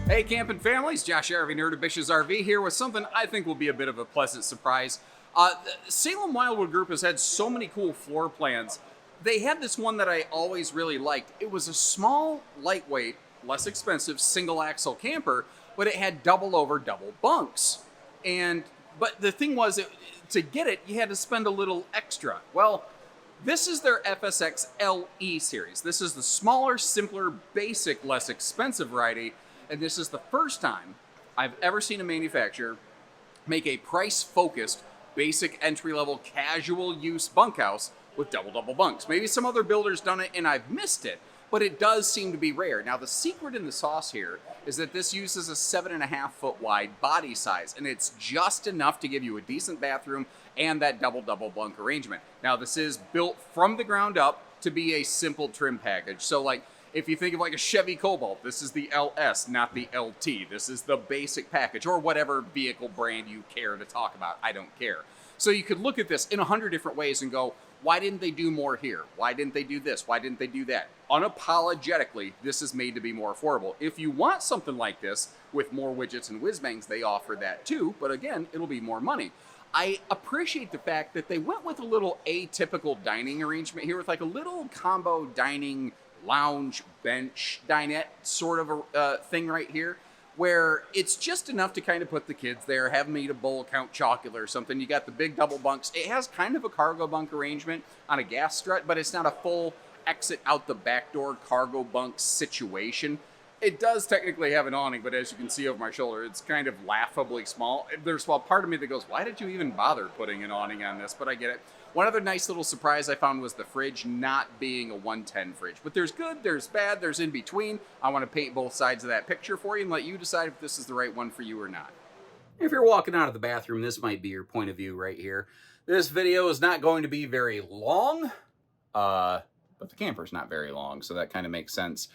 Hey camping families, Josh RV Nerd of Bish's RV here with something I think will be a bit of a pleasant surprise. The Salem Wildwood group has had so many cool floor plans. They had this one that I always really liked. It was a small, lightweight, less expensive single axle camper, but it had double over double bunks. But the thing was, to get it, you had to spend a little extra. Well, this is their FSX LE series. This is the smaller, simpler, basic, less expensive variety. And this is the first time I've ever seen a manufacturer make a price-focused, basic entry-level, casual use bunkhouse with double bunks. Maybe some other builder's done it and I've missed it, but it does seem to be rare. Now, the secret in the sauce here is that this uses a 7.5 foot wide body size, and it's just enough to give you a decent bathroom and that double bunk arrangement. Now, this is built from the ground up to be a simple trim package. So, like, if you think of like a Chevy Cobalt, this is the LS, not the LT. This is the basic package, or whatever vehicle brand you care to talk about. I don't care. So you could look at this in 100 different ways and go, why didn't they do more here? Why didn't they do this? Why didn't they do that? Unapologetically, this is made to be more affordable. If you want something like this with more widgets and whiz-bangs, they offer that too, but again, it'll be more money. I appreciate the fact that they went with a little atypical dining arrangement here with like a little combo dining lounge bench dinette sort of a thing right here, where it's just enough to kind of put the kids there, have them eat a bowl of Count Chocula or something. You got the big double bunks. It has kind of a cargo bunk arrangement on a gas strut, but it's not a full exit out the back door cargo bunk situation. It does technically have an awning, but as you can see over my shoulder, it's kind of laughably small. There's a part of me that goes, why did you even bother putting an awning on this? But I get it. One other nice little surprise I found was the fridge not being a 110 fridge. But there's good, there's bad, there's in between. I want to paint both sides of that picture for you and let you decide if this is the right one for you or not. If you're walking out of the bathroom, this might be your point of view right here. This video is not going to be very long, but the camper's not very long, so that kind of makes sense.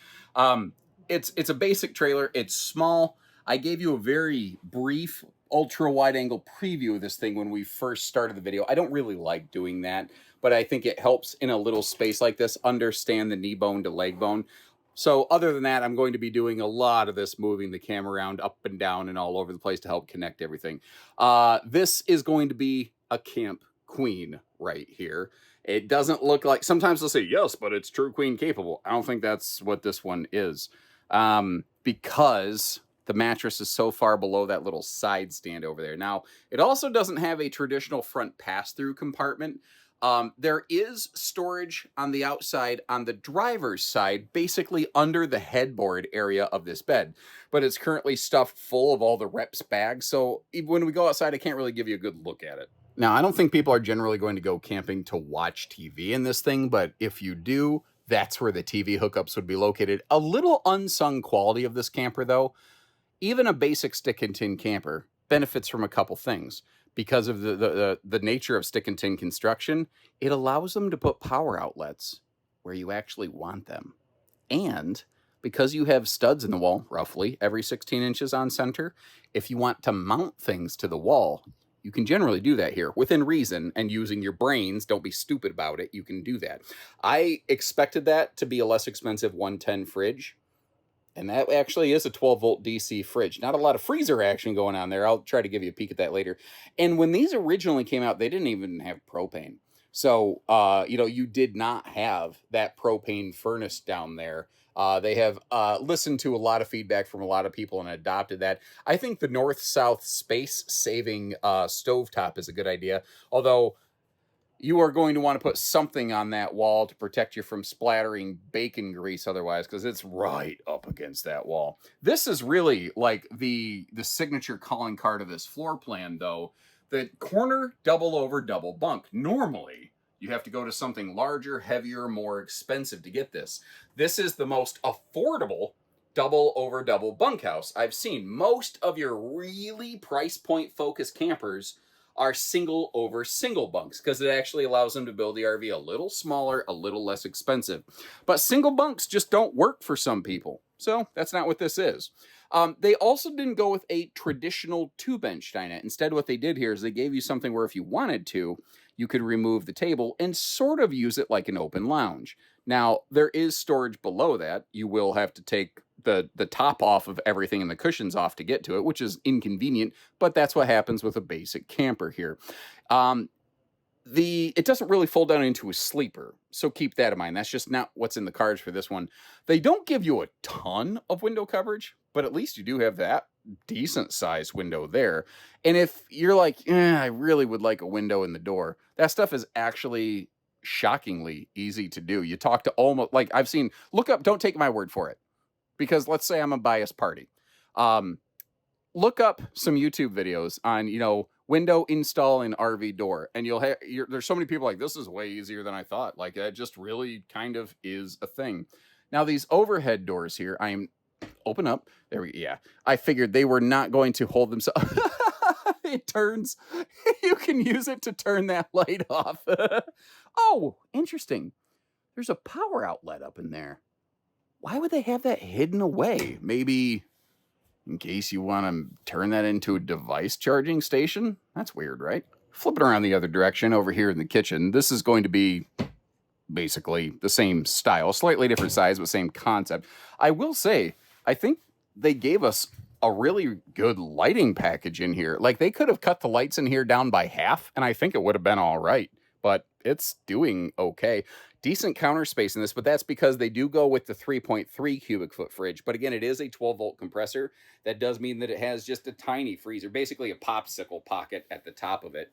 It's a basic trailer. It's small. I gave you a very brief ultra wide angle preview of this thing when we first started the video. I don't really like doing that, but I think it helps in a little space like this understand the knee bone to leg bone. So other than that, I'm going to be doing a lot of this, moving the camera around up and down and all over the place to help connect everything. This is going to be a camp queen right here. It doesn't look like, sometimes they'll say, yes, but it's true queen capable. I don't think that's what this one is. Because the mattress is so far below that little side stand over there. Now, it also doesn't have a traditional front pass-through compartment. There is storage on the outside on the driver's side, basically under the headboard area of this bed. But it's currently stuffed full of all the reps bags, so when we go outside, I can't really give you a good look at it. Now, I don't think people are generally going to go camping to watch TV in this thing, but if you do, that's where the TV hookups would be located. A little unsung quality of this camper, though. Even a basic stick and tin camper benefits from a couple things. Because of the nature of stick and tin construction, it allows them to put power outlets where you actually want them. And because you have studs in the wall, roughly every 16 inches on center, if you want to mount things to the wall, you can generally do that here within reason and using your brains. Don't be stupid about it. You can do that. I expected that to be a less expensive 110 fridge. And that actually is a 12-volt DC fridge. Not a lot of freezer action going on there. I'll try to give you a peek at that later. And when these originally came out, they didn't even have propane. So, you did not have that propane furnace down there. They have listened to a lot of feedback from a lot of people and adopted that. I think the north-south space-saving stovetop is a good idea. Although you are going to want to put something on that wall to protect you from splattering bacon grease otherwise, because it's right up against that wall. This is really like the signature calling card of this floor plan, though. The corner double over double bunk. Normally, you have to go to something larger, heavier, more expensive to get this. This is the most affordable double over double bunkhouse I've seen. Most of your really price point focused campers are single over single bunks because it actually allows them to build the RV a little smaller, a little less expensive. But single bunks just don't work for some people. So that's not what this is. They also didn't go with a traditional two-bench dinette. Instead, what they did here is they gave you something where if you wanted to, you could remove the table and sort of use it like an open lounge. Now, there is storage below that. You will have to take the top off of everything and the cushions off to get to it, which is inconvenient, but that's what happens with a basic camper here. It doesn't really fold down into a sleeper, so keep that in mind. That's just not what's in the cards for this one. They don't give you a ton of window coverage, but at least you do have that decent sized window there. And if you're like, I really would like a window in the door, that stuff is actually shockingly easy to do. You talk to almost, like I've seen, look up, don't take my word for it, because let's say I'm a biased party. Look up some YouTube videos on, window install in RV door, and there's so many people like, this is way easier than I thought. Like, that just really kind of is a thing. Now, these overhead doors here, open up. There we go. Yeah. I figured they were not going to hold themselves. It turns. You can use it to turn that light off. Oh, interesting. There's a power outlet up in there. Why would they have that hidden away? Maybe in case you want to turn that into a device charging station? That's weird, right? Flipping around the other direction over here in the kitchen, this is going to be basically the same style, slightly different size, but same concept. I will say, I think they gave us a really good lighting package in here. Like, they could have cut the lights in here down by half, and I think it would have been all right, but it's doing okay. Decent counter space in this, but that's because they do go with the 3.3 cubic foot fridge. But again, it is a 12-volt compressor. That does mean that it has just a tiny freezer, basically a popsicle pocket at the top of it.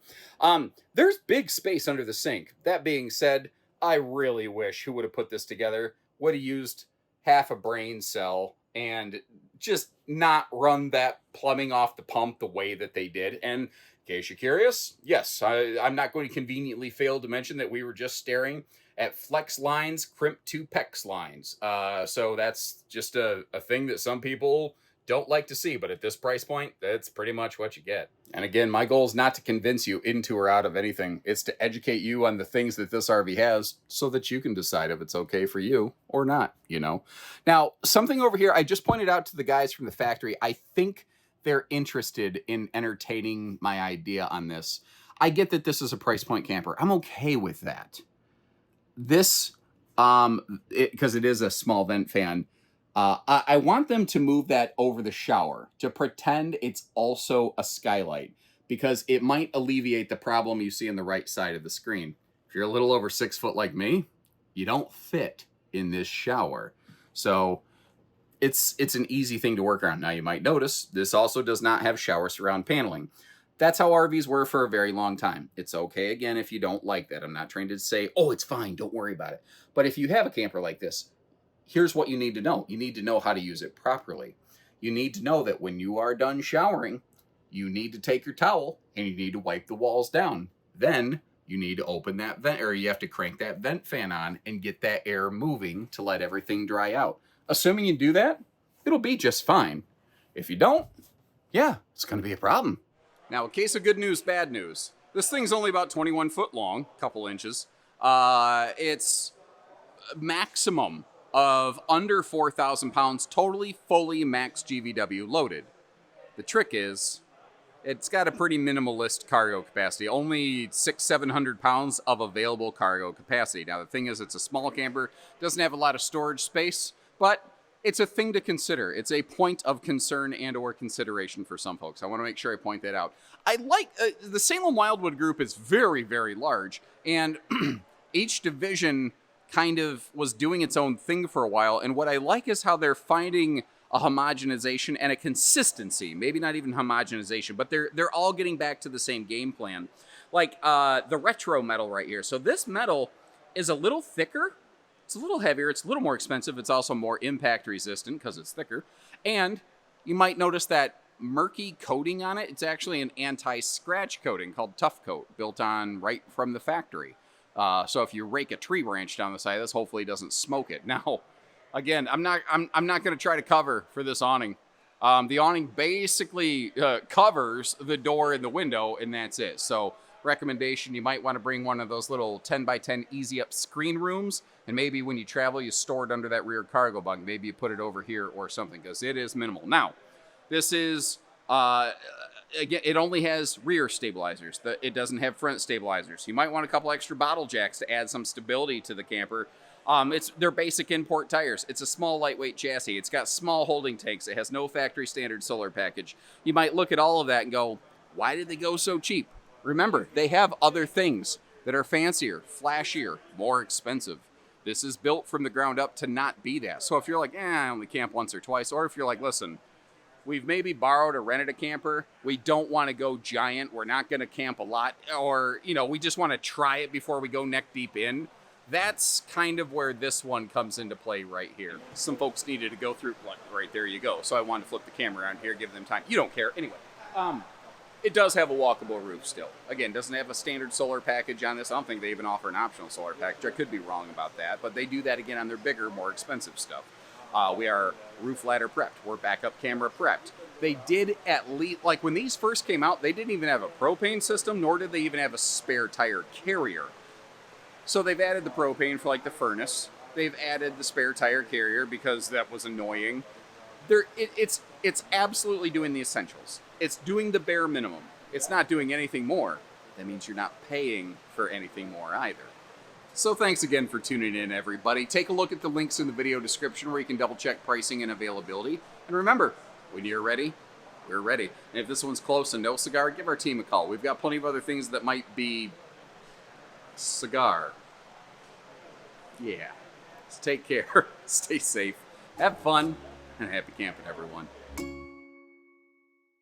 There's big space under the sink. That being said, I really wish who would have put this together would have used half a brain cell and just not run that plumbing off the pump the way that they did. And in case you're curious, yes, I'm not going to conveniently fail to mention that we were just staring at flex lines, crimp to PEX lines. So that's just a thing that some people don't like to see, but at this price point, that's pretty much what you get. And again, my goal is not to convince you into or out of anything. It's to educate you on the things that this RV has so that you can decide if it's okay for you or not, Now, something over here, I just pointed out to the guys from the factory. I think they're interested in entertaining my idea on this. I get that this is a price point camper. I'm okay with that. This, because it is a small vent fan, I want them to move that over the shower to pretend it's also a skylight, because it might alleviate the problem you see on the right side of the screen. If you're a little over 6 foot like me, you don't fit in this shower. So it's an easy thing to work around. Now, you might notice this also does not have shower surround paneling. That's how RVs were for a very long time. It's okay, again, if you don't like that. I'm not trying to say, oh, it's fine, don't worry about it. But if you have a camper like this, here's what you need to know. You need to know how to use it properly. You need to know that when you are done showering, you need to take your towel and you need to wipe the walls down. Then you need to open that vent, or you have to crank that vent fan on and get that air moving to let everything dry out. Assuming you do that, it'll be just fine. If you don't, yeah, it's going to be a problem. Now, a case of good news, bad news. This thing's only about 21 foot long, couple inches. It's maximum of under 4,000 pounds, totally, fully max GVW loaded. The trick is, it's got a pretty minimalist cargo capacity, only 600-700 pounds of available cargo capacity. Now, the thing is, it's a small camper, doesn't have a lot of storage space, but it's a thing to consider. It's a point of concern and or consideration for some folks. I want to make sure I point that out. I like, the Salem Wildwood group is very, very large, and each division kind of was doing its own thing for a while, and what I like is how they're finding a homogenization and a consistency. Maybe not even homogenization, but they're all getting back to the same game plan. Like the retro metal right here. So this metal is a little thicker, it's a little heavier, it's a little more expensive, it's also more impact resistant because it's thicker, and you might notice that murky coating on it. It's actually an anti-scratch coating called Tough Coat, built on right from the factory. So if you rake a tree branch down the side of this, hopefully it doesn't smoke it. Now, again, I'm not going to try to cover for this awning. The awning basically covers the door and the window, and that's it. So recommendation, you might want to bring one of those little 10 by 10 easy up screen rooms, and maybe when you travel, you store it under that rear cargo bunk. Maybe you put it over here or something, because it is minimal. Now, this is, again, it only has rear stabilizers. It doesn't have front stabilizers. You might want a couple extra bottle jacks to add some stability to the camper. It's their basic import tires. It's a small, lightweight chassis. It's got small holding tanks. It has no factory standard solar package. You might look at all of that and go, why did they go so cheap? Remember, they have other things that are fancier, flashier, more expensive. This is built from the ground up to not be that. So if you're like, I only camp once or twice, or if you're like, listen, we've maybe borrowed or rented a camper, we don't want to go giant, we're not going to camp a lot, or, we just want to try it before we go neck deep in, that's kind of where this one comes into play right here. Some folks needed to go through, like, right there you go. So I wanted to flip the camera around here, give them time. You don't care. Anyway, it does have a walkable roof still. Again, doesn't have a standard solar package on this. I don't think they even offer an optional solar package. I could be wrong about that, but they do that again on their bigger, more expensive stuff. We are roof ladder prepped. We're backup camera prepped. They did at least, like when these first came out, they didn't even have a propane system, nor did they even have a spare tire carrier. So they've added the propane for like the furnace. They've added the spare tire carrier because that was annoying. It's absolutely doing the essentials. It's doing the bare minimum. It's not doing anything more. That means you're not paying for anything more either. So thanks again for tuning in, everybody. Take a look at the links in the video description where you can double check pricing and availability. And remember, when you're ready, we're ready. And if this one's close and no cigar, give our team a call. We've got plenty of other things that might be cigar. Yeah. Just take care. Stay safe. Have fun. And happy camping, everyone.